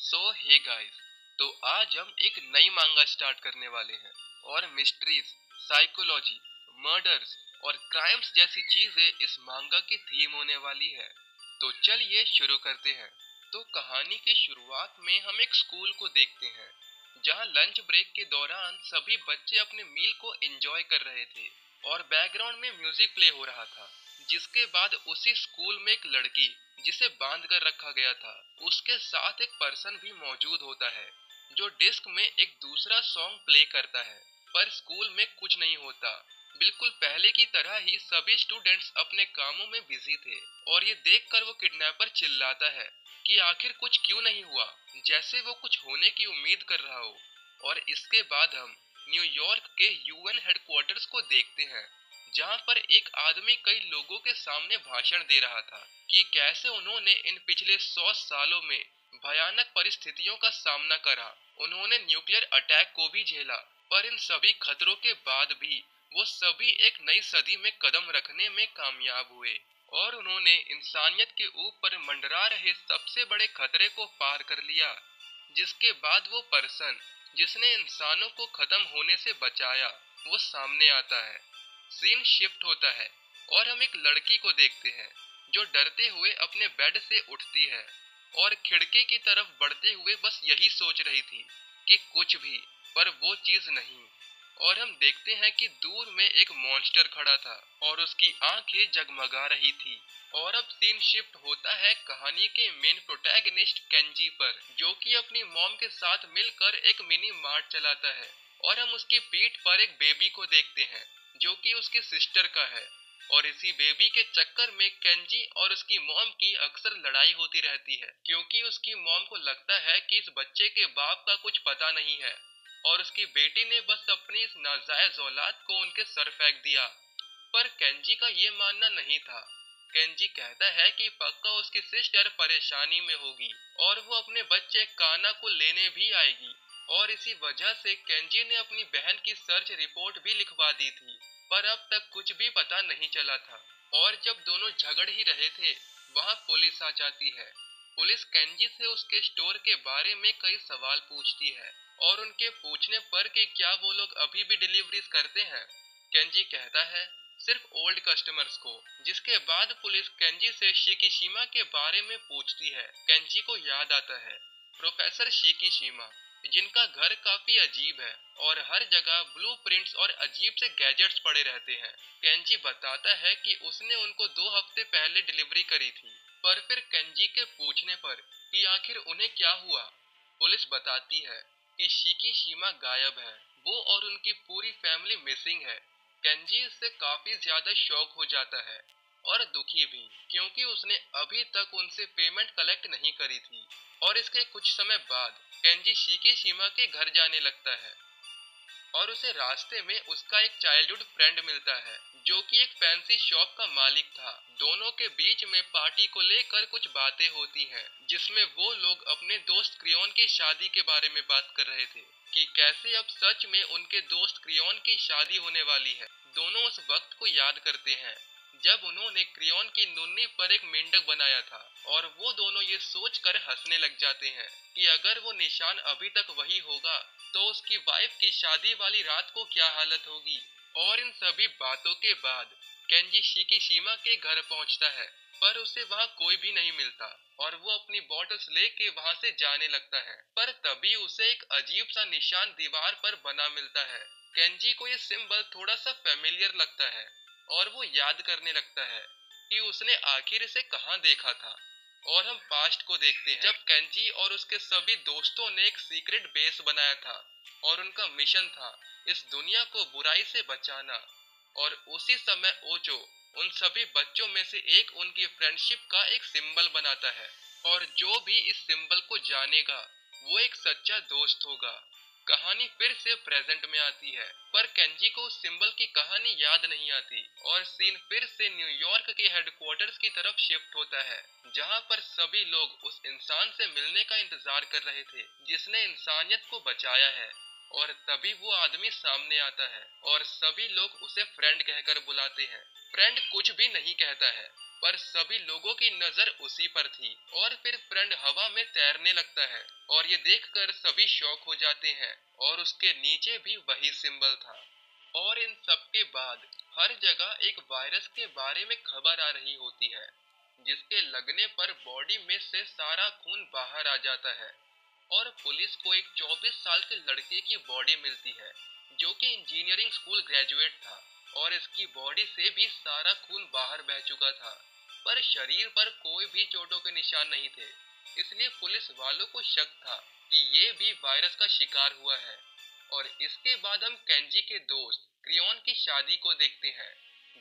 Hey guys, तो आज हम एक नई मांगा स्टार्ट करने वाले हैं और मिस्ट्रीज, साइकोलॉजी, मर्डर्स और क्राइम्स जैसी चीजें इस मांगा की थीम होने वाली है। तो चलिए शुरू करते हैं। तो कहानी की शुरुआत में हम एक स्कूल को देखते हैं जहां लंच ब्रेक के दौरान सभी बच्चे अपने मील को एंजॉय कर रहे थे और बैकग्राउंड में म्यूजिक प्ले हो रहा था। जिसके बाद उसी स्कूल में एक लड़की जिसे बांध कर रखा गया था, उसके साथ एक पर्सन भी मौजूद होता है जो डिस्क में एक दूसरा सॉन्ग प्ले करता है। पर स्कूल में कुछ नहीं होता। बिल्कुल पहले की तरह ही सभी स्टूडेंट्स अपने कामों में बिजी थे और ये देखकर वो किडनैपर चिल्लाता है कि आखिर कुछ क्यों नहीं हुआ, जैसे वो कुछ होने की उम्मीद कर रहा हो। और इसके बाद हम न्यूयॉर्क के यूएन हेडक्वार्टर्स को देखते हैं जहां पर एक आदमी कई लोगों के सामने भाषण दे रहा था कि कैसे उन्होंने इन पिछले 100 सालों में भयानक परिस्थितियों का सामना करा। उन्होंने न्यूक्लियर अटैक को भी झेला, पर इन सभी खतरों के बाद भी वो सभी एक नई सदी में कदम रखने में कामयाब हुए और उन्होंने इंसानियत के ऊपर मंडरा रहे सबसे बड़े खतरे को पार कर लिया। जिसके बाद वो पर्सन जिसने इंसानों को खत्म होने से बचाया, वो सामने आता है। सीन शिफ्ट होता है और हम एक लड़की को देखते हैं जो डरते हुए अपने बेड से उठती है और खिड़की की तरफ बढ़ते हुए बस यही सोच रही थी कि कुछ भी, पर वो चीज नहीं। और हम देखते हैं कि दूर में एक मॉन्स्टर खड़ा था और उसकी आंखें जगमगा रही थी। और अब सीन शिफ्ट होता है कहानी के मेन प्रोटैगनिस्ट केंजी पर, जो कि अपनी मॉम के साथ मिलकर एक मिनी मार्ट चलाता है। और हम उसकी पीठ पर एक बेबी को देखते हैं जो कि उसकी सिस्टर का है। और इसी बेबी के चक्कर में केंजी और उसकी मॉम की अक्सर लड़ाई होती रहती है, क्योंकि उसकी मॉम को लगता है कि इस बच्चे के बाप का कुछ पता नहीं है और उसकी बेटी ने बस अपनी इस नाजायज औलाद को उनके सर फेंक दिया। पर केंजी का ये मानना नहीं था। केंजी कहता है कि पक्का उसकी सिस्टर परेशानी में होगी और वो अपने बच्चे काना को लेने भी आएगी। और इसी वजह से केंजी ने अपनी बहन की सर्च रिपोर्ट भी लिखवा दी थी, पर अब तक कुछ भी पता नहीं चला था। और जब दोनों झगड़ ही रहे थे, वहाँ पुलिस आ जाती है। पुलिस केंजी से उसके स्टोर के बारे में कई सवाल पूछती है और उनके पूछने पर कि क्या वो लोग अभी भी डिलीवरीज करते हैं, केंजी कहता है सिर्फ ओल्ड कस्टमर्स को। जिसके बाद पुलिस केंजी से शिकीशिमा के बारे में पूछती है। केंजी को याद आता है प्रोफेसर शिकीशिमा, जिनका घर काफी अजीब है और हर जगह ब्लूप्रिंट्स और अजीब से गैजेट्स पड़े रहते हैं। केंजी बताता है कि उसने उनको 2 हफ्ते पहले डिलीवरी करी थी। पर फिर केंजी के पूछने पर कि आखिर उन्हें क्या हुआ, पुलिस बताती है कि शिकीशिमा गायब है, वो और उनकी पूरी फैमिली मिसिंग है। केंजी इससे काफी ज्यादा शॉक हो जाता है और दुखी भी, क्योंकि उसने अभी तक उनसे पेमेंट कलेक्ट नहीं करी थी। और इसके कुछ समय बाद केंजी शिकीशिमा के घर जाने लगता है और उसे रास्ते में उसका एक चाइल्डहुड फ्रेंड मिलता है जो कि एक फैंसी शॉप का मालिक था। दोनों के बीच में पार्टी को लेकर कुछ बातें होती हैं, जिसमें वो लोग अपने दोस्त क्रियोन की शादी के बारे में बात कर रहे थे कि कैसे अब सच में उनके दोस्त क्रियोन की शादी होने वाली है। दोनों उस वक्त को याद करते हैं जब उन्होंने क्रियोन की नुन्नी पर एक मेंढक बनाया था और वो दोनों ये सोचकर हंसने लग जाते हैं कि अगर वो निशान अभी तक वही होगा तो उसकी वाइफ की शादी वाली रात को क्या हालत होगी। और इन सभी बातों के बाद केंजी शिकीशिमा के घर पहुंचता है, पर उसे वहां कोई भी नहीं मिलता और वो अपनी बॉटल्स लेके वहां से जाने लगता है। पर तभी उसे एक अजीब सा निशान दीवार पर बना मिलता है। केंजी को ये सिंबल थोड़ा सा फेमिलियर लगता है और वो याद करने लगता है कि उसने आखिर इसे कहाँ देखा था। और हम पास्ट को देखते हैं जब केंजी और उसके सभी दोस्तों ने एक सीक्रेट बेस बनाया था और उनका मिशन था इस दुनिया को बुराई से बचाना। और उसी समय ओजो उन सभी बच्चों में से एक उनकी फ्रेंडशिप का एक सिंबल बनाता है और जो भी इस सिंबल को जानेगा वो एक सच्चा दोस्त होगा। कहानी फिर से प्रेजेंट में आती है, पर केंजी को उस सिंबल की कहानी याद नहीं आती और सीन फिर से न्यूयॉर्क के हेडक्वार्टर्स की तरफ शिफ्ट होता है जहां पर सभी लोग उस इंसान से मिलने का इंतजार कर रहे थे जिसने इंसानियत को बचाया है। और तभी वो आदमी सामने आता है और सभी लोग उसे फ्रेंड कहकर बुलाते हैं। फ्रेंड कुछ भी नहीं कहता है पर सभी लोगों की नजर उसी पर थी। और फिर फ्रेंड हवा में तैरने लगता है और ये देखकर सभी शॉक हो जाते हैं और उसके नीचे भी वही सिंबल था। और इन सब के बाद हर जगह एक वायरस के बारे में खबर आ रही होती है, जिसके लगने पर बॉडी में से सारा खून बाहर आ जाता है। और पुलिस को एक 24 साल के लड़के की बॉडी मिलती है, जो कि इंजीनियरिंग स्कूल ग्रेजुएट था, और इसकी बॉडी से भी सारा खून बाहर बह चुका था, पर शरीर पर कोई भी चोटों के निशान नहीं थे। इसलिए पुलिस वालों को शक था कि ये भी वायरस का शिकार हुआ है। और इसके बाद हम केंजी के दोस्त क्रियोन की शादी को देखते हैं,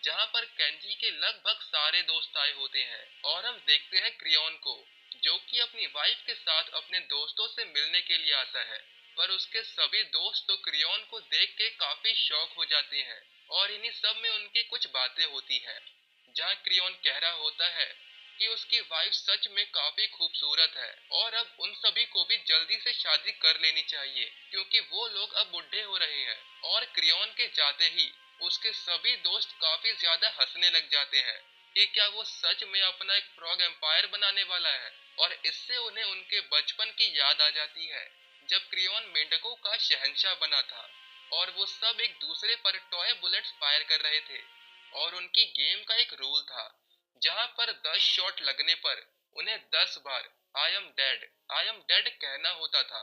जहां पर केंजी के लगभग सारे दोस्त आए होते हैं। और हम देखते हैं क्रियोन को, जो कि अपनी वाइफ के साथ अपने दोस्तों से मिलने के लिए आता है। पर उसके सभी दोस्त तो क्रियोन को देख के काफी शॉक हो जाते हैं, और इन्हीं सब में उनकी कुछ बातें होती हैं, जहां क्रियोन कह रहा होता है कि उसकी वाइफ सच में काफी खूबसूरत है और अब उन सभी को भी जल्दी से शादी कर लेनी चाहिए, क्योंकि वो लोग अब बुढ़े हो रहे हैं। और क्रियोन के जाते ही उसके सभी दोस्त काफी ज्यादा हंसने लग जाते हैं कि क्या वो सच में अपना एक फ्रॉग एम्पायर बनाने वाला है। और इससे उन्हें उनके बचपन की याद आ जाती है, जब क्रियोन मेंढकों का शहंशाह बना था और वो सब एक दूसरे पर टॉय बुलेट्स फायर कर रहे थे। और उनकी गेम का एक रूल था, जहां पर 10 शॉट लगने पर उन्हें 10 बार आई एम डेड कहना होता था।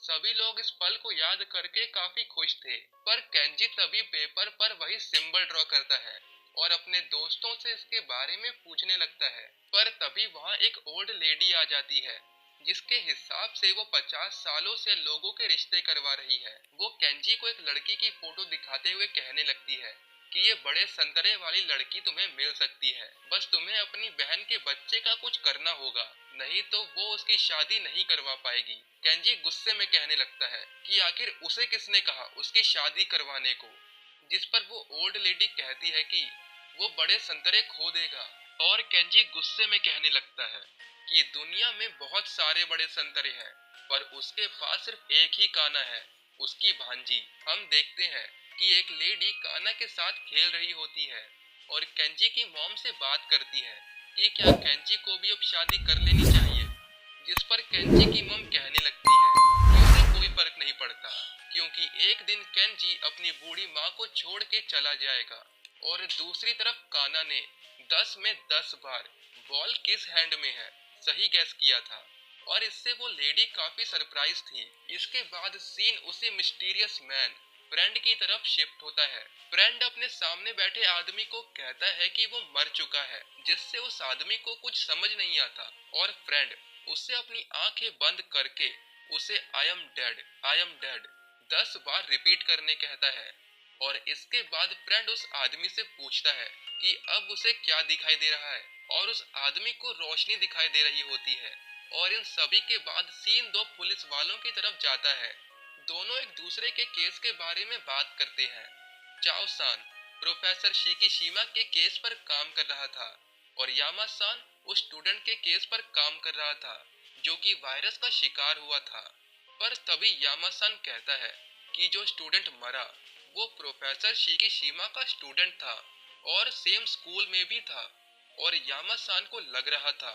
सभी लोग इस पल को याद करके काफी खुश थे। पर केंजी तभी पेपर पर वही सिंबल ड्रॉ करता है और अपने दोस्तों से इसके बारे में पूछने लगता है। पर तभी वहां एक ओल्ड लेडी आ जाती है, जिसके हिसाब से वो 50 सालों से लोगों के रिश्ते करवा रही है। वो केंजी को एक लड़की की फोटो दिखाते हुए कहने लगती है कि ये बड़े संतरे वाली लड़की तुम्हें मिल सकती है, बस तुम्हें अपनी बहन के बच्चे का कुछ करना होगा, नहीं तो वो उसकी शादी नहीं करवा पाएगी। केंजी गुस्से में कहने लगता है कि आखिर उसे किसने कहा उसकी शादी करवाने को, जिस पर वो ओल्ड लेडी कहती है कि वो बड़े संतरे खो देगा। और केंजी गुस्से में कहने लगता है कि दुनिया में बहुत सारे बड़े संतरे हैं, पर उसके पास सिर्फ एक ही काना है, उसकी भांजी। हम देखते हैं कि एक लेडी काना के साथ खेल रही होती है और केंजी की मॉम से बात करती है कि क्या केंजी को भी अब शादी कर लेनी चाहिए, जिस पर केंजी की मॉम कहने लगती है कि उसे कोई फर्क नहीं पड़ता, क्योंकि एक दिन केंजी अपनी बूढ़ी माँ को छोड़ के चला जाएगा। और दूसरी तरफ काना ने 10 में 10 बार बॉल किस हैंड में है सही गैस किया था, और इससे वो लेडी काफी सरप्राइज थी। इसके बाद सीन उसी मिस्टीरियस मैन फ्रेंड की तरफ शिफ्ट होता है। फ्रेंड अपने सामने बैठे आदमी को कहता है कि वो मर चुका है, जिससे उस आदमी को कुछ समझ नहीं आता, और फ्रेंड उससे अपनी आंखें बंद करके उसे I am dead 10 bar repeat करने कहता है। और इसके बाद फ्रेंड उस आदमी से पूछता है कि अब उसे क्या दिखाई दे रहा है, और उस आदमी को रोशनी दिखाई दे रही होती है। और इन सभी के बाद सीन दो पुलिस वालों की तरफ जाता है। दोनों एक दूसरे के केस के बारे में बात करते हैं। चाओ सान प्रोफेसर शिकीशिमा के केस पर काम कर रहा था, और यामा सान उस स्टूडेंट के केस पर काम कर रहा था जो कि वायरस का शिकार हुआ था। पर तभी यामा सान कहता है कि जो स्टूडेंट मरा वो प्रोफेसर शिकीशिमा का स्टूडेंट था और सेम स्कूल में भी था। और यामा सान को लग रहा था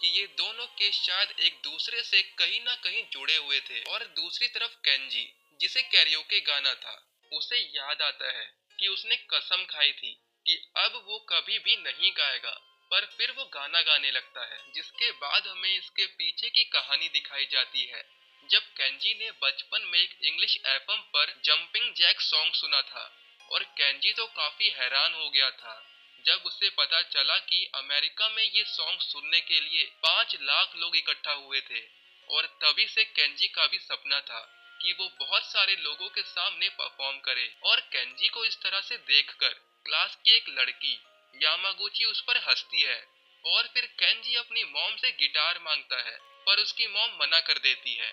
कि ये दोनों केस शायद एक दूसरे से कहीं ना कहीं जुड़े हुए थे। और दूसरी तरफ केंजी, जिसे कैरियोके गाना था, उसे याद आता है कि उसने कसम खाई थी कि अब वो कभी भी नहीं गाएगा, पर फिर वो गाना गाने लगता है। जिसके बाद हमें इसके पीछे की कहानी दिखाई जाती है, जब केंजी ने बचपन में एक इंग्लिश एफएम पर जंपिंग जैक सॉन्ग सुना था। और केंजी तो काफी हैरान हो गया था जब उसे पता चला कि अमेरिका में ये सॉन्ग सुनने के लिए 5 लाख लोग इकट्ठा हुए थे। और तभी से केंजी का भी सपना था कि वो बहुत सारे लोगों के सामने परफॉर्म करे। और केंजी को इस तरह से देखकर क्लास की एक लड़की यामागुची उस पर हंसती है। और फिर केंजी अपनी मॉम से गिटार मांगता है, पर उसकी मॉम मना कर देती है।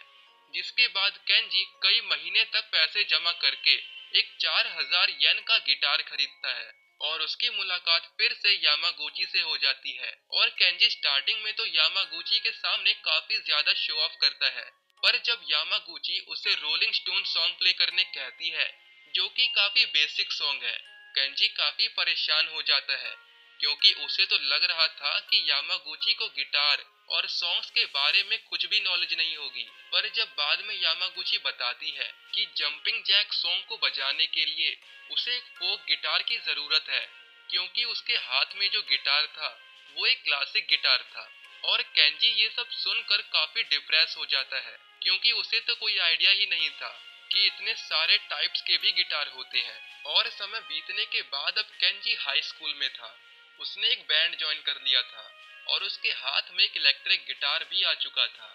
जिसके बाद केंजी कई महीने तक पैसे जमा करके एक 4000 येन का गिटार खरीदता है, और उसकी मुलाकात फिर से यामागुची से हो जाती है। और केंजी स्टार्टिंग में तो यामागुची के सामने काफी ज्यादा शो ऑफ करता है, पर जब यामागुची उसे रोलिंग स्टोन सॉन्ग प्ले करने कहती है, जो कि काफी बेसिक सॉन्ग है, केंजी काफी परेशान हो जाता है, क्योंकि उसे तो लग रहा था कि यामागुची को गिटार और सॉन्ग्स के बारे में कुछ भी नॉलेज नहीं होगी। पर जब बाद में यामागुची बताती है कि जंपिंग जैक सॉन्ग को बजाने के लिए उसे एक फोक गिटार की जरूरत है, क्योंकि उसके हाथ में जो गिटार था वो एक क्लासिक गिटार था। और केंजी ये सब सुनकर काफी डिप्रेस हो जाता है, क्योंकि उसे तो कोई आइडिया ही नहीं था कि इतने सारे टाइप्स के भी गिटार होते हैं। और समय बीतने के बाद अब केंजी हाई स्कूल में था। उसने एक बैंड ज्वाइन कर लिया था और उसके हाथ में एक इलेक्ट्रिक गिटार भी आ चुका था।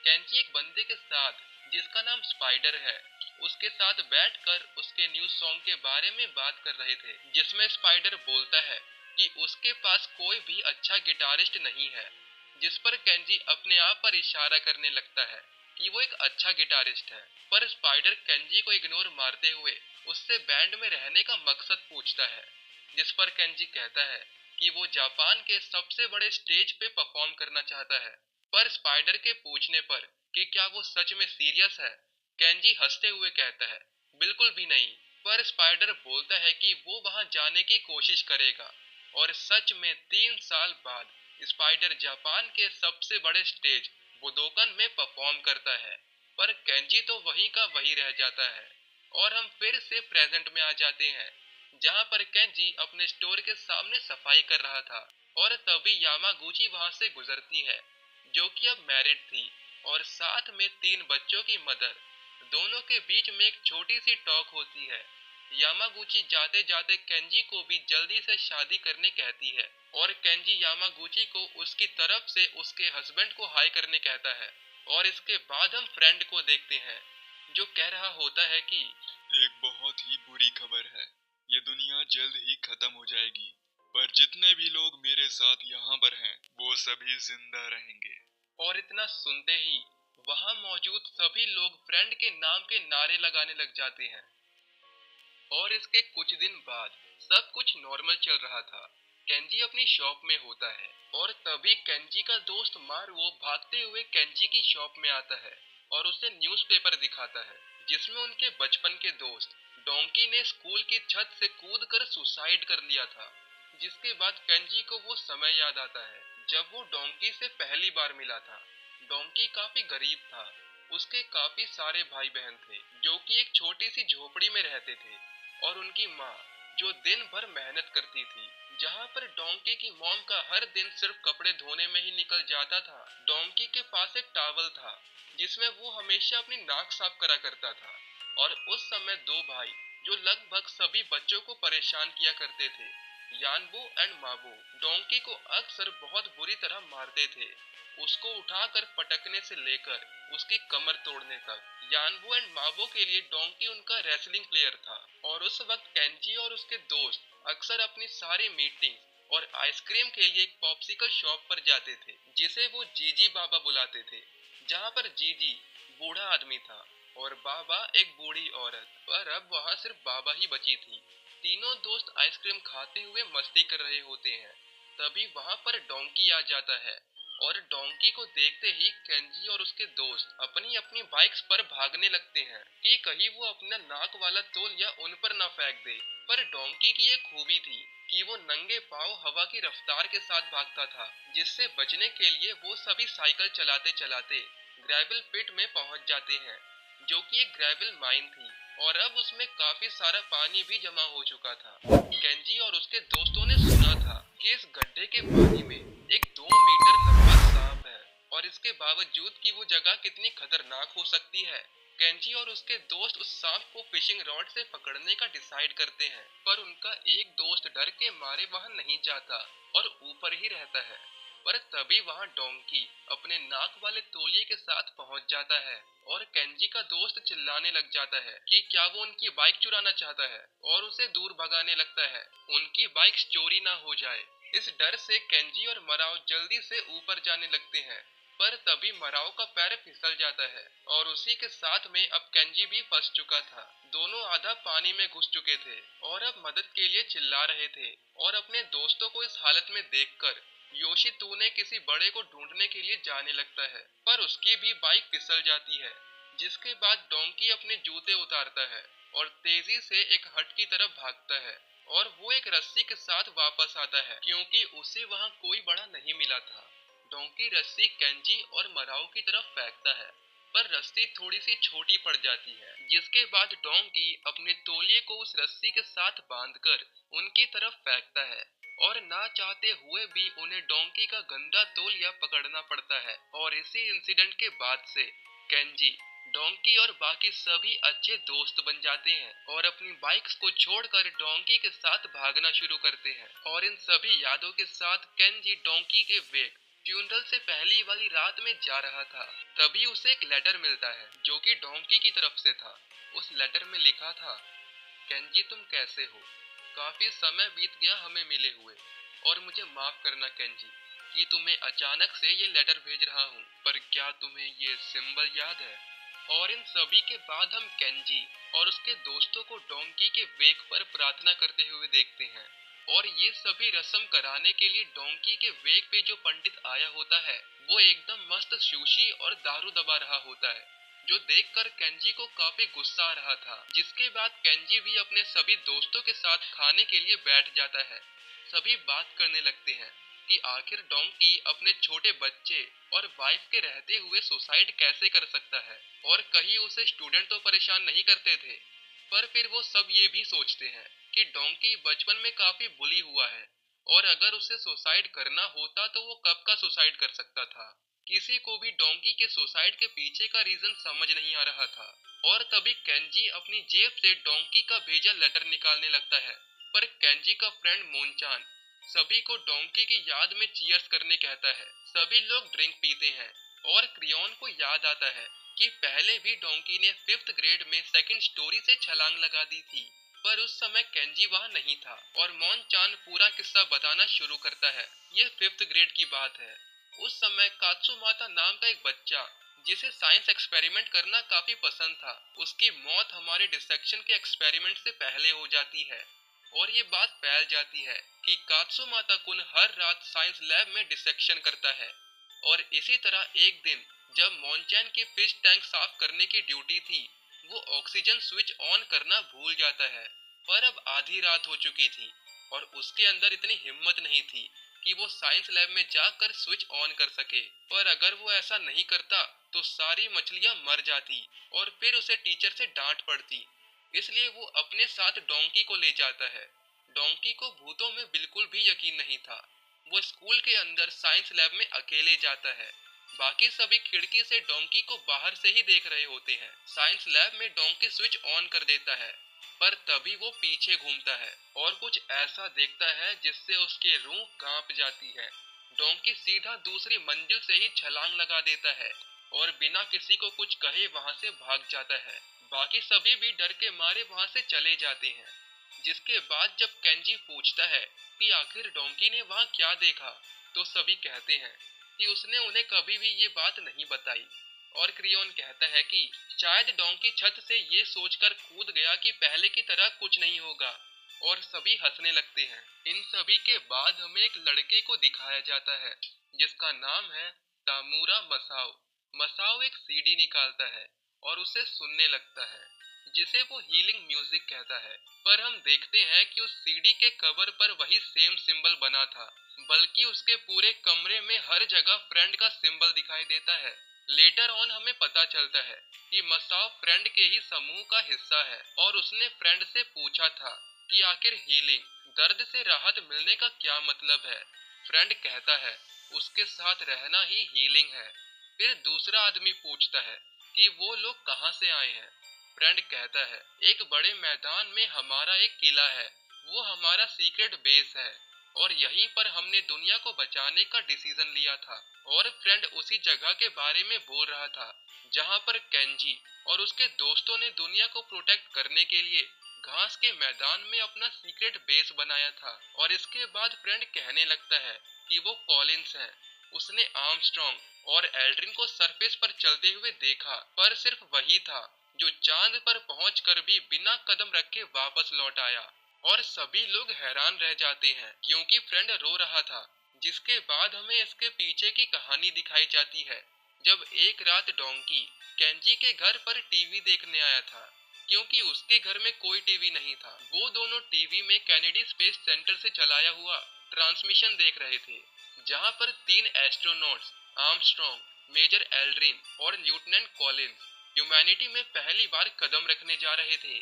केंजी एक बंदे के साथ जिसका नाम स्पाइडर है, उसके साथ बैठकर उसके न्यू सॉन्ग के बारे में बात कर रहे थे, जिसमें स्पाइडर बोलता है कि उसके पास कोई भी अच्छा गिटारिस्ट नहीं है, जिस पर केंजी अपने आप पर इशारा करने लगता है कि वो एक अच्छा गिटारिस्ट है। पर स्पाइडर केंजी को इग्नोर मारते हुए उससे बैंड में रहने का मकसद पूछता है, जिस पर केंजी कहता है कि वो जापान के सबसे बड़े स्टेज पे परफॉर्म करना चाहता है। पर स्पाइडर के पूछने पर कि क्या वो सच में सीरियस है, केंजी हंसते हुए कहता है बिल्कुल भी नहीं। पर स्पाइडर बोलता है कि वो वहां जाने की कोशिश करेगा। और सच में 3 साल बाद स्पाइडर जापान के सबसे बड़े स्टेज बुदोकन में परफॉर्म करता है। पर केंजी तो वहीं का वहीं रह जाता है। और हम फिर से प्रेजेंट में आ जाते हैं, जहां पर केंजी अपने स्टोर के सामने सफाई कर रहा था। और तभी यामागुची वहां से गुजरती है, जो कि अब मैरिड थी और साथ में 3 बच्चों की मदर। दोनों के बीच में एक छोटी सी टॉक होती है। यामागुची जाते जाते केंजी को भी जल्दी से शादी करने कहती है और केंजी यामागुची को उसकी तरफ से उसके हस्बैंड को हाई करने कहता है। और इसके बाद हम फ्रेंड को देखते हैं, जो कह रहा होता है कि एक बहुत ही बुरी खबर है, ये दुनिया जल्द ही खत्म हो जाएगी, पर जितने भी लोग मेरे साथ यहाँ पर हैं वो सभी जिंदा रहेंगे। और इतना सुनते ही वहां मौजूद सभी लोग फ्रेंड के नाम के नारे लगाने लग जाते हैं। और इसके कुछ दिन बाद सब कुछ नॉर्मल चल रहा था। केंजी अपनी शॉप में होता है और तभी केंजी का दोस्त मारुओ भागते हुए केंजी की शॉप में आता है और उसे न्यूज़पेपर दिखाता है, जिसमें उनके बचपन के दोस्त डोंकी ने स्कूल की छत से कूदकर सुसाइड कर लिया था। जिसके बाद केंजी को वो समय याद आता है जब वो डोंकी से पहली बार मिला था। डोंकी काफी गरीब था, उसके काफी सारे भाई बहन थे जो कि एक छोटी सी झोपड़ी में रहते थे, और उनकी माँ जो दिन भर मेहनत करती थी। जहाँ पर डोंकी की मॉम का हर दिन सिर्फ कपड़े धोने में ही निकल जाता था। डोंकी के पास एक टॉवल था जिसमें वो हमेशा अपनी नाक साफ करा करता था। और उस समय 2 भाई जो लगभग सभी बच्चों को परेशान किया करते थे, यानबो एंड माबो, डोंकी को अक्सर बहुत बुरी तरह मारते थे, उसको उठाकर पटकने से लेकर उसकी कमर तोड़ने तक। यानबो एंड माबो के लिए डोंकी उनका रेसलिंग प्लेयर था। और उस वक्त केंजी और उसके दोस्त अक्सर अपनी सारी मीटिंग और आइसक्रीम के लिए एक पॉप्सिकल शॉप पर जाते थे, जिसे वो जीजी बाबा बुलाते थे, जहाँ पर जीजी बूढ़ा आदमी था और बाबा एक बूढ़ी औरत। पर अब वहाँ सिर्फ बाबा ही बची थी। तीनों दोस्त आइसक्रीम खाते हुए मस्ती कर रहे होते हैं। तभी वहाँ पर डोंकी आ जाता है और डोंकी को देखते ही केंजी और उसके दोस्त अपनी अपनी बाइक्स पर भागने लगते हैं कि कहीं वो अपना नाक वाला तौलिया उन पर ना फेंक दे। पर डोंकी की एक खूबी थी कि वो नंगे पांव हवा की रफ्तार के साथ भागता था, जिससे बचने के लिए वो सभी साइकिल चलाते चलाते ग्रेवल पिट में पहुंच जाते हैं, जो कि एक ग्रेवल माइन थी और अब उसमें काफी सारा पानी भी जमा हो चुका था। केंजी और उसके दोस्तों ने सुना था कि इस गड्ढे के पानी में एक 2 मीटर लंबा सांप है, और इसके बावजूद कि वो जगह कितनी खतरनाक हो सकती है, केंजी और उसके दोस्त उस सांप को फिशिंग रॉड से पकड़ने का डिसाइड करते हैं। पर उनका एक दोस्त डर के मारे वहां नहीं जाता और ऊपर ही रहता है। पर तभी वहां डोंकी अपने नाक वाले तौलिए के साथ पहुंच जाता है और केंजी का दोस्त चिल्लाने लग जाता है कि क्या वो उनकी बाइक चुराना चाहता है, और उसे दूर भगाने लगता है उनकी बाइक चोरी ना हो जाए। इस डर से केंजी और मराओ जल्दी से ऊपर जाने लगते हैं। पर तभी मराओ का पैर फिसल जाता है और उसी के साथ में अब केंजी भी फंस चुका था। दोनों आधा पानी में घुस चुके थे और अब मदद के लिए चिल्ला रहे थे। और अपने दोस्तों को इस हालत में देखकर योशितुने किसी बड़े को ढूंढने के लिए जाने लगता है, पर उसकी भी बाइक फिसल जाती है। जिसके बाद डोंकी अपने जूते उतारता है और तेजी से एक हट की तरफ भागता है। और वो एक रस्सी के साथ वापस आता है क्योंकि उसे वहाँ कोई बड़ा नहीं मिला था। डोंकी रस्सी केंजी और मराओ की तरफ फेंकता है, पर रस्सी थोड़ी सी छोटी पड़ जाती है, जिसके बाद डोंकी अपने तौलिए को उस रस्सी के साथ बांधकर उनकी तरफ फेंकता है और ना चाहते हुए भी उन्हें डोंकी का गंदा तौलिया पकड़ना पड़ता है। और इसी इंसिडेंट के बाद से केंजी, डोंकी और बाकी सभी अच्छे दोस्त बन जाते हैं और अपनी बाइक्स को छोड़कर डोंकी के साथ भागना शुरू करते हैं। और इन सभी यादों के साथ केंजी डोंकी के वेग फ्यूनरल से पहली वाली रात में जा रहा था। तभी उसे एक लेटर मिलता है जो कि डोंकी की तरफ से था। उस लेटर में लिखा था, केंजी तुम कैसे हो? काफी समय बीत गया हमें मिले हुए, और मुझे माफ करना केंजी कि तुम्हें अचानक से ये लेटर भेज रहा हूँ, पर क्या तुम्हें ये सिंबल याद है? और इन सभी के बाद हम केंजी और उसके दोस्तों को डोंकी के वेग पर प्रार्थना करते हुए देखते हैं। और ये सभी रस्म कराने के लिए डोंकी के वेग पे जो पंडित आया होता है वो एकदम मस्त सुशी और दारू दबा रहा होता है, जो देखकर केंजी को काफी गुस्सा आ रहा था। जिसके बाद केंजी भी अपने सभी दोस्तों के साथ खाने के लिए बैठ जाता है। सभी बात करने लगते हैं कि आखिर डोंकी अपने छोटे बच्चे और वाइफ के रहते हुए सुसाइड कैसे कर सकता है, और कहीं उसे स्टूडेंट तो परेशान नहीं करते थे। पर फिर वो सब ये भी सोचते हैं कि डोंकी बचपन में काफी बुली हुआ है, और अगर उसे सुसाइड करना होता तो वो कब का सुसाइड कर सकता था। किसी को भी डोंकी के सुसाइड के पीछे का रीजन समझ नहीं आ रहा था। और तभी केंजी अपनी जेब से डोंकी का भेजा लेटर निकालने लगता है, पर केंजी का फ्रेंड मोनचान सभी को डोंकी की याद में चीयर्स करने कहता है। सभी लोग ड्रिंक पीते हैं और क्रियोन को याद आता है कि पहले भी डोंकी ने 5th ग्रेड में सेकंड स्टोरी से छलांग लगा दी थी, पर उस समय केंजी वहाँ नहीं था। और मोनचान पूरा किस्सा बताना शुरू करता है। यह 5th ग्रेड की बात है। उस समय कात्सुमाता नाम का एक बच्चा, जिसे साइंस एक्सपेरिमेंट करना काफी पसंद था, उसकी मौत हमारे डिसेक्शन के एक्सपेरिमेंट से पहले हो जाती है। और ये बात फैल जाती है कि कात्सुमाता कुन हर रात साइंस लैब में डिसेक्शन करता है। और इसी तरह एक दिन जब मोनचैन की फिश टैंक साफ करने की ड्यूटी थी, वो ऑक्सीजन स्विच ऑन करना भूल जाता है। पर अब आधी रात हो चुकी थी और उसके अंदर इतनी हिम्मत नहीं थी कि वो साइंस लैब में जाकर स्विच ऑन कर सके। पर अगर वो ऐसा नहीं करता तो सारी मछलियां मर जाती और फिर उसे टीचर से डांट पड़ती। इसलिए वो अपने साथ डोंकी को ले जाता है। डोंकी को भूतों में बिल्कुल भी यकीन नहीं था। वो स्कूल के अंदर साइंस लैब में अकेले जाता है। बाकी सभी खिड़की से डोंकी को बाहर से ही देख रहे होते हैं। साइंस लैब में डोंकी स्विच ऑन कर देता है, पर तभी वो पीछे घूमता है और कुछ ऐसा देखता है जिससे उसकी रूह कांप जाती है। डोंकी सीधा दूसरी मंजिल से ही छलांग लगा देता है और बिना किसी को कुछ कहे वहां से भाग जाता है। बाकी सभी भी डर के मारे वहां से चले जाते हैं। जिसके बाद जब केंजी पूछता है कि आखिर डोंकी ने वहां क्या देखा, तो सभी कहते हैं कि उसने उन्हें कभी भी ये बात नहीं बताई। और क्रियोन कहता है कि शायद डोंकी छत से ये सोचकर कूद गया कि पहले की तरह कुछ नहीं होगा, और सभी हंसने लगते हैं। इन सभी के बाद हमें एक लड़के को दिखाया जाता है जिसका नाम है तामुरा मसाओ। मसाओ एक सीडी निकालता है और उसे सुनने लगता है, जिसे वो हीलिंग म्यूजिक कहता है। पर हम देखते हैं कि उस सीडी के कवर पर वही सेम सिंबल बना था, बल्कि उसके पूरे कमरे में हर जगह फ्रेंड का सिंबल दिखाई देता है। लेटर ऑन हमें पता चलता है कि मसाओ फ्रेंड के ही समूह का हिस्सा है और उसने फ्रेंड से पूछा था कि आखिर हीलिंग, दर्द से राहत मिलने का क्या मतलब है। फ्रेंड कहता है उसके साथ रहना ही हीलिंग है। फिर दूसरा आदमी पूछता है कि वो लोग कहाँ से आए हैं। फ्रेंड कहता है एक बड़े मैदान में हमारा एक किला है, वो हमारा सीक्रेट बेस है और यहीं पर हमने दुनिया को बचाने का डिसीजन लिया था। और फ्रेंड उसी जगह के बारे में बोल रहा था जहाँ पर केंजी और उसके दोस्तों ने दुनिया को प्रोटेक्ट करने के लिए घास के मैदान में अपना सीक्रेट बेस बनाया था। और इसके बाद फ्रेंड कहने लगता है कि वो कॉलिंस है। उसने आर्मस्ट्रॉन्ग और एल्ड्रिन को सरफेस पर चलते हुए देखा, पर सिर्फ वही था जो चांद पर पहुंचकर भी बिना कदम रखे वापस लौट आया। और सभी लोग हैरान रह जाते हैं क्योंकि फ्रेंड रो रहा था। जिसके बाद हमें इसके पीछे की कहानी दिखाई जाती है। जब एक रात डोंकी केंजी के घर पर टीवी देखने आया था, क्योंकि उसके घर में कोई टीवी नहीं था। वो दोनों टीवी में कैनेडी स्पेस सेंटर से चलाया हुआ ट्रांसमिशन देख रहे थे, जहां पर 3 एस्ट्रोनॉट्स आर्मस्ट्रॉन्ग, मेजर एल्ड्रिन और लेफ्टिनेंट कॉलिंस ह्यूमैनिटी में पहली बार कदम रखने जा रहे थे।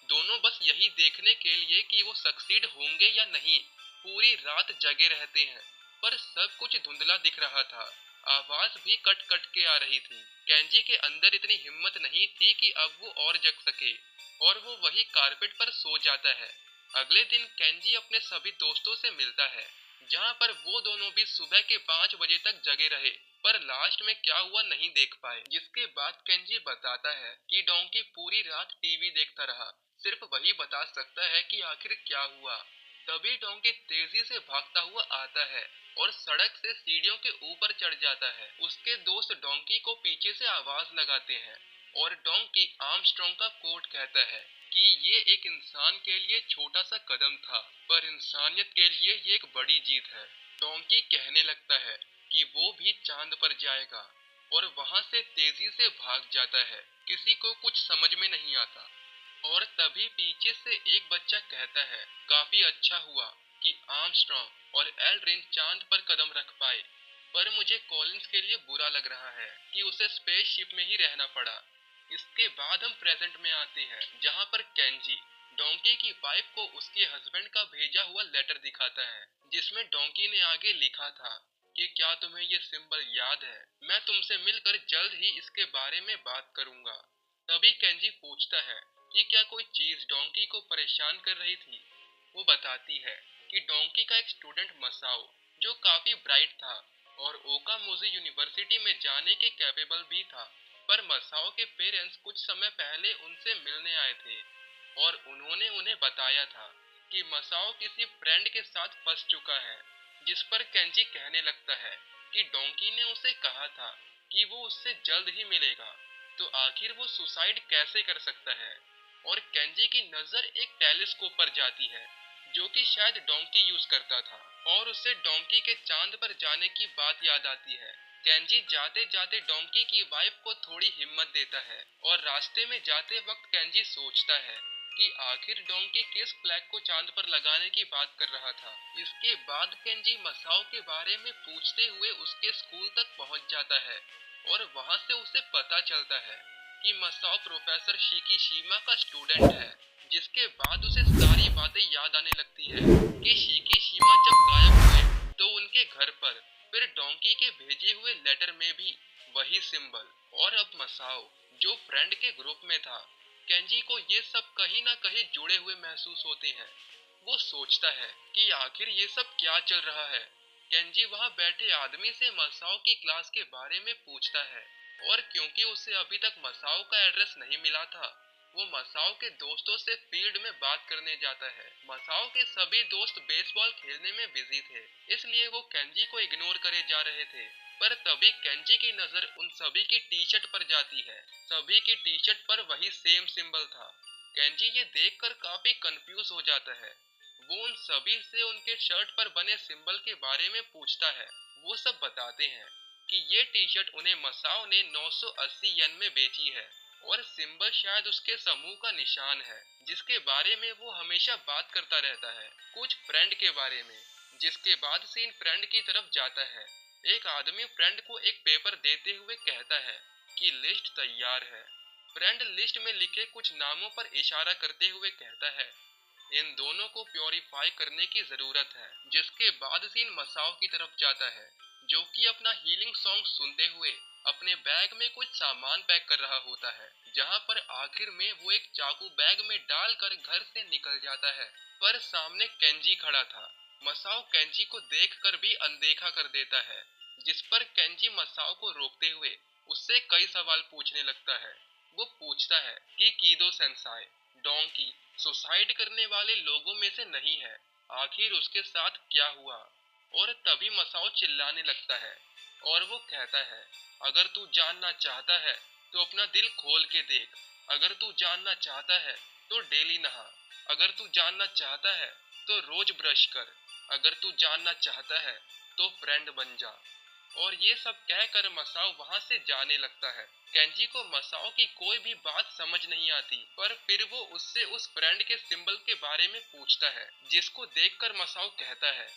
दोनों बस यही देखने के लिए कि वो सक्सीड होंगे या नहीं पूरी रात जगे रहते हैं। पर सब कुछ धुंधला दिख रहा था, आवाज भी कट कट के आ रही थी। केंजी के अंदर इतनी हिम्मत नहीं थी कि अब वो और जग सके, और वो वही कारपेट पर सो जाता है। अगले दिन केंजी अपने सभी दोस्तों से मिलता है, जहां पर वो दोनों भी सुबह के 5 बजे तक जगे रहे, पर लास्ट में क्या हुआ नहीं देख पाए। जिसके बाद केंजी बताता है कि डोंकी पूरी रात टीवी देखता रहा, सिर्फ वही बता सकता है कि आखिर क्या हुआ। तभी डोंकी तेजी से भागता हुआ आता है और सड़क से सीढ़ियों के ऊपर चढ़ जाता है। उसके दोस्त डोंकी को पीछे से आवाज लगाते हैं और डोंकी आर्मस्ट्रॉन्ग का कोट कहता है कि ये एक इंसान के लिए छोटा सा कदम था, पर इंसानियत के लिए ये एक बड़ी जीत है। डोंकी कहने लगता है कि वो भी चांद पर जाएगा और वहां से तेजी से भाग जाता है। किसी को कुछ समझ में नहीं आता। और तभी पीछे से एक बच्चा कहता है, काफी अच्छा हुआ कि आर्मस्ट्रॉन्ग और एल्ड्रिन चांद पर कदम रख पाए, पर मुझे कॉलिंस के लिए बुरा लग रहा है कि उसे स्पेसशिप में ही रहना पड़ा। इसके बाद हम प्रेजेंट में आते हैं, जहां पर केंजी डोंकी की वाइफ को उसके हस्बैंड का भेजा हुआ लेटर दिखाता है, जिसमें डोंकी ने आगे लिखा था कि क्या तुम्हें ये सिंबल याद है? मैं तुमसे मिलकर जल्द ही इसके बारे में बात करूंगा। तभी केंजी पूछता है कि क्या कोई चीज डोंकी को परेशान कर रही थी। वो बताती है कि डोंकी का एक स्टूडेंट मसाओ, जो काफी ब्राइट था और ओकामोजी यूनिवर्सिटी में जाने के कैपेबल भी था, पर मसाओ के पेरेंट्स कुछ समय पहले उनसे मिलने आए थे और उन्होंने उन्हें बताया था कि मसाओ किसी फ्रेंड के साथ फंस चुका है। जिस पर केंजी कहने लगता है कि डोंकी ने उसे कहा था कि वो उससे जल्द ही मिलेगा, तो आखिर वो सुसाइड कैसे कर सकता है। और केंजी की नजर एक टेलीस्कोप पर जाती है, जो कि शायद डोंकी यूज करता था, और उसे डोंकी के चांद पर जाने की बात याद आती है। केंजी जाते जाते डोंकी की वाइफ को थोड़ी हिम्मत देता है, और रास्ते में जाते वक्त केंजी सोचता है कि आखिर डोंकी किस फ्लैग को चांद पर लगाने की बात कर रहा था। इसके बाद केंजी मसाओ के बारे में पूछते हुए उसके स्कूल तक पहुंच जाता है, और वहां से उसे पता चलता है कि मसाओ प्रोफेसर शिकीशिमा का स्टूडेंट है। जिसके बाद उसे सारी बातें याद आने लगती है कि शिकीशिमा जब गायब हुए तो उनके घर पर फिर डोंकी के भेजे हुए लेटर में भी वही सिंबल, और अब मसाओ जो फ्रेंड के ग्रुप में था। केंजी को ये सब कहीं ना कहीं जुड़े हुए महसूस होते हैं। वो सोचता है कि आखिर ये सब क्या चल रहा है। केंजी वहां बैठे आदमी से मसाओ की क्लास के बारे में पूछता है, और क्योंकि उसे अभी तक मसाओ का एड्रेस नहीं मिला था, वो मसाओ के दोस्तों से फील्ड में बात करने जाता है। मसाओ के सभी दोस्त बेसबॉल खेलने में बिजी थे, इसलिए वो केंजी को इग्नोर करे जा रहे थे। पर तभी केंजी की नजर उन सभी की टी शर्ट पर जाती है। सभी की टी शर्ट पर वही सेम सिंबल था। केंजी ये देखकर काफी कंफ्यूज हो जाता है। वो उन सभी से उनके शर्ट पर बने सिंबल के बारे में पूछता है। वो सब बताते हैं कि ये टी शर्ट उन्हें मसाओ ने 980 येन में बेची है, और सिंबल शायद उसके समूह का निशान है, जिसके बारे में वो हमेशा बात करता रहता है, कुछ फ्रेंड के बारे में। जिसके बाद सीन फ्रेंड की तरफ जाता है। एक आदमी फ्रेंड को एक पेपर देते हुए कहता है कि लिस्ट तैयार है। फ्रेंड लिस्ट में लिखे कुछ नामों पर इशारा करते हुए कहता है, इन दोनों को प्योरीफाई करने की जरूरत है। जिसके बाद सीन मसाओ की तरफ जाता है, जो कि अपना हीलिंग सॉन्ग सुनते हुए अपने बैग में कुछ सामान पैक कर रहा होता है, जहां पर आखिर में वो एक चाकू बैग में डालकर घर से निकल जाता है। पर सामने केंजी खड़ा था। मसाओ केंजी को देखकर भी अनदेखा कर देता है, जिस पर केंजी मसाओ को रोकते हुए उससे कई सवाल पूछने लगता है। वो पूछता है कि कीदो सेंसाई, डोंकी सुसाइड करने वाले लोगों में से नहीं है, आखिर उसके साथ क्या हुआ। और तभी मसाओ चिल्लाने लगता है, और वो कहता है, अगर तू जानना चाहता है तो अपना दिल खोल के देख, अगर तू जानना चाहता है तो डेली नहा, अगर तू जानना चाहता है तो रोज ब्रश कर, अगर तू जानना चाहता है तो फ्रेंड बन जा। और ये सब कहकर मसाओ वहां से जाने लगता है। केंजी को मसाओ की कोई भी बात समझ नहीं आती, पर फिर वो उससे उस फ्रेंड के सिंबल के बारे में पूछता है, जिसको देखकर मसाओ कहता है,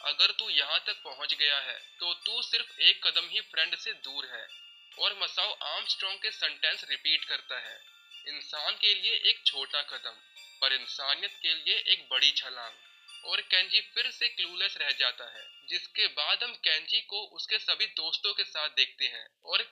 अगर तू यहाँ तक पहुँच गया है तो तू सिर्फ एक कदम ही फ्रेंड से दूर है। और मसाओ आर्मस्ट्रॉन्ग के सेंटेंस रिपीट करता है, इंसान के लिए एक छोटा कदम, पर इंसानियत के लिए एक बड़ी छलांग। और केंजी फिर से क्लूलेस रह जाता है, जिसके बाद हम केंजी को उसके सभी दोस्तों के साथ देखते हैं और